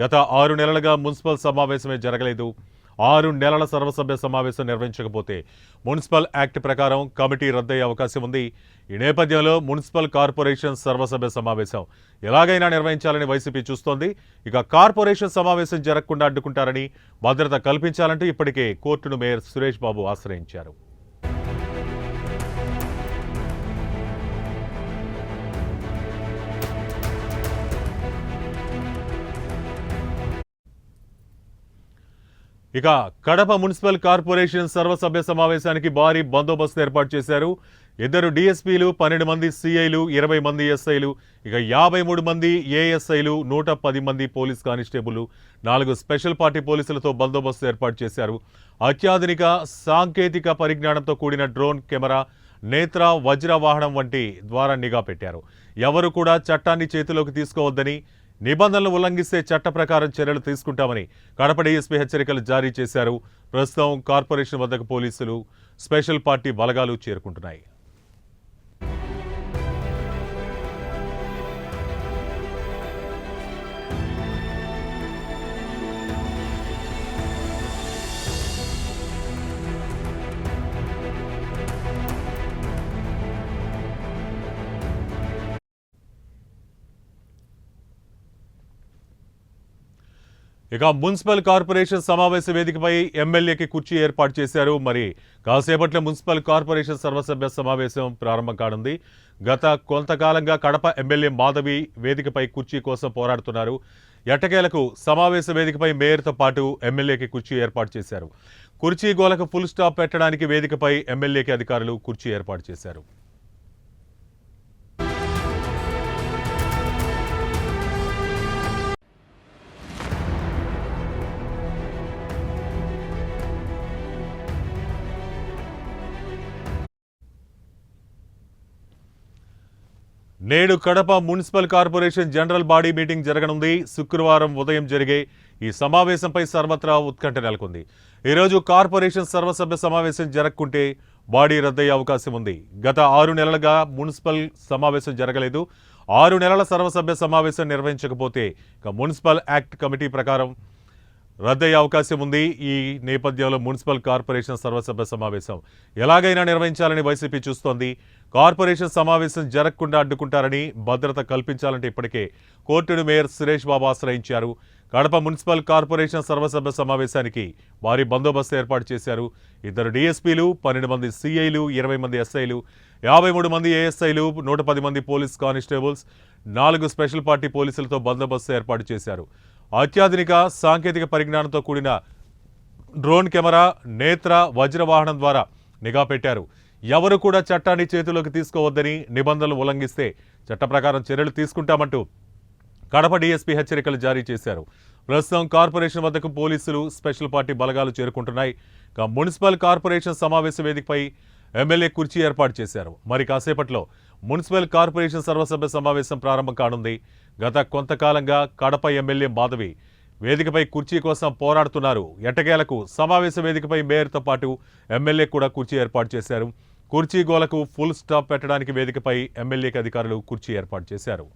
గత 6 నెలలుగా మున్సిపల్ సమావేశమే జరగలేదు. 6 నెలల సర్వసభ్య సమావేశం నిర్వహించకపోతే మున్సిపల్ యాక్ట్ ప్రకారం కమిటీ రద్దయ్యే అవకాశం ఉంది. ఈ నేపథ్యంలో మున్సిపల్ కార్పొరేషన్ సర్వసభ్య సమావేశం ఎలాగైనా నిర్వహించాలని వైసీపీ చూస్తోంది. ఇక కార్పొరేషన్ సమావేశం జరగకుండా అడ్డుకుంటారని, భద్రత కల్పించాలంటూ ఇప్పటికే కోర్టును మేయర్ సురేష్ బాబు ఆశ్రయించారు. ఇక కడప మున్సిపల్ కార్పొరేషన్ సర్వసభ్య సమావేశానికి భారీ బందోబస్తు ఏర్పాటు చేశారు. 2 డీఎస్పీలు, 12 మంది సీఐలు, 20 మంది ఎస్ఐలు, ఇక 53 మంది ఏఎస్ఐలు, 110 మంది పోలీస్ కానిస్టేబుల్, 4 స్పెషల్ పార్టీ పోలీసులతో బందోబస్తు ఏర్పాటు చేశారు. అత్యాధునిక సాంకేతిక పరిజ్ఞానంతో కూడిన డ్రోన్ కెమెరా, నేత్ర, వజ్ర వాహనం వంటి ద్వారా నిఘా పెట్టారు. ఎవరు కూడా చట్టాన్ని చేతిలోకి తీసుకోవద్దని, నిబంధనలు ఉల్లంఘిస్తే చట్ట ప్రకారం చర్యలు తీసుకుంటామని కడప డీఎస్పీ హెచ్చరికలు జారీ చేశారు. ప్రస్తుతం కార్పొరేషన్ వద్దకు పోలీసులు, స్పెషల్ పార్టీ బలగాలు చేరుకుంటున్నాయి. ఇక మున్సిపల్ కార్పొరేషన్ సమావేశ వేదికపై ఎమ్మెల్యేకి కుర్చీ ఏర్పాటు చేశారు. మరి కాసేపట్లో మున్సిపల్ కార్పొరేషన్ సర్వసభ్య సమావేశం ప్రారంభం కానుంది. గత కొంతకాలంగా కడప ఎమ్మెల్యే మాధవి వేదికపై కుర్చీ కోసం పోరాడుతున్నారు. ఎట్టకేలకు సమావేశ వేదికపై మేయర్తో పాటు ఎమ్మెల్యేకి కుర్చీ ఏర్పాటు చేశారు. కుర్చీ గోలకు ఫుల్ స్టాప్ పెట్టడానికి వేదికపై ఎమ్మెల్యేకి అధికారులు కుర్చీ ఏర్పాటు చేశారు. నేడు Kadapa municipal corporation general body meeting జరగనుంది. శుక్రవారం ఉదయం జరిగే ఈ సమావేశంపై సర్వత్రా ఉత్కంఠ నెలకొంది. ఈరోజు కార్పొరేషన్ సర్వసభ్య సమావేశం జరగకుంటే బాడీ రద్దయ్యే అవకాశం ఉంది. గత 6 నెలలుగా మున్సిపల్ సమావేశం జరగలేదు. 6 నెలల సర్వసభ్య సమావేశం నిర్వహించకపోతే ఇక మున్సిపల్ యాక్ట్ కమిటీ ప్రకారం రద్దయ్యే అవకాశం ఉంది. ఈ నేపథ్యంలో మున్సిపల్ కార్పొరేషన్ సర్వసభ్య సమావేశం ఎలాగైనా నిర్వహించాలని వైసీపీ చూస్తోంది. కార్పొరేషన్ సమావేశం జరగకుండా అడ్డుకుంటారని, భద్రత కల్పించాలంటే ఇప్పటికే కోర్టును మేయర్ సురేష్ బాబు ఆశ్రయించారు. కడప మున్సిపల్ కార్పొరేషన్ సర్వసభ్య సమావేశానికి భారీ బందోబస్తు ఏర్పాటు చేశారు. 2 డీఎస్పీలు, 12 మంది సీఐలు, 20 మంది ఎస్ఐలు, 53 మంది ఏఎస్ఐలు, 110 మంది పోలీస్ కానిస్టేబుల్స్, 4 స్పెషల్ పార్టీ పోలీసులతో బందోబస్తు ఏర్పాటు చేశారు. అత్యాధునిక సాంకేతిక పరిజ్ఞానంతో కూడిన డ్రోన్ కెమెరా, నేత్ర, వజ్ర వాహనం ద్వారా నిఘా పెట్టారు. ఎవరు కూడా చట్టాన్ని చేతిలోకి తీసుకోవద్దని, నిబంధనలు ఉల్లంఘిస్తే చట్ట ప్రకారం చర్యలు తీసుకుంటామంటూ కడప డీఎస్పీ హెచ్చరికలు జారీ చేశారు. ప్రస్తుతం కార్పొరేషన్ వద్దకు పోలీసులు, స్పెషల్ పార్టీ బలగాలు చేరుకుంటున్నాయి. మున్సిపల్ కార్పొరేషన్ సమావేశ వేదికపై ఎమ్మెల్యే కుర్చీ ఏర్పాటు చేశారు. మరి కాసేపట్లో మున్సిపల్ కార్పొరేషన్ సర్వసభ్య సమావేశం ప్రారంభం కానుంది. గత కొంతకాలంగా కడప ఎమ్మెల్యే మాధవి వేదికపై కుర్చీ కోసం పోరాడుతున్నారు. ఎట్టకేలకు సమావేశ వేదికపై మేయర్తో పాటు ఎమ్మెల్యే కూడా కుర్చీ ఏర్పాటు చేశారు. కుర్చీ గోలకు ఫుల్ స్టాప్ పెట్టడానికి వేదికపై ఎమ్మెల్యేకి అధికారులు కుర్చీ ఏర్పాటు చేశారు.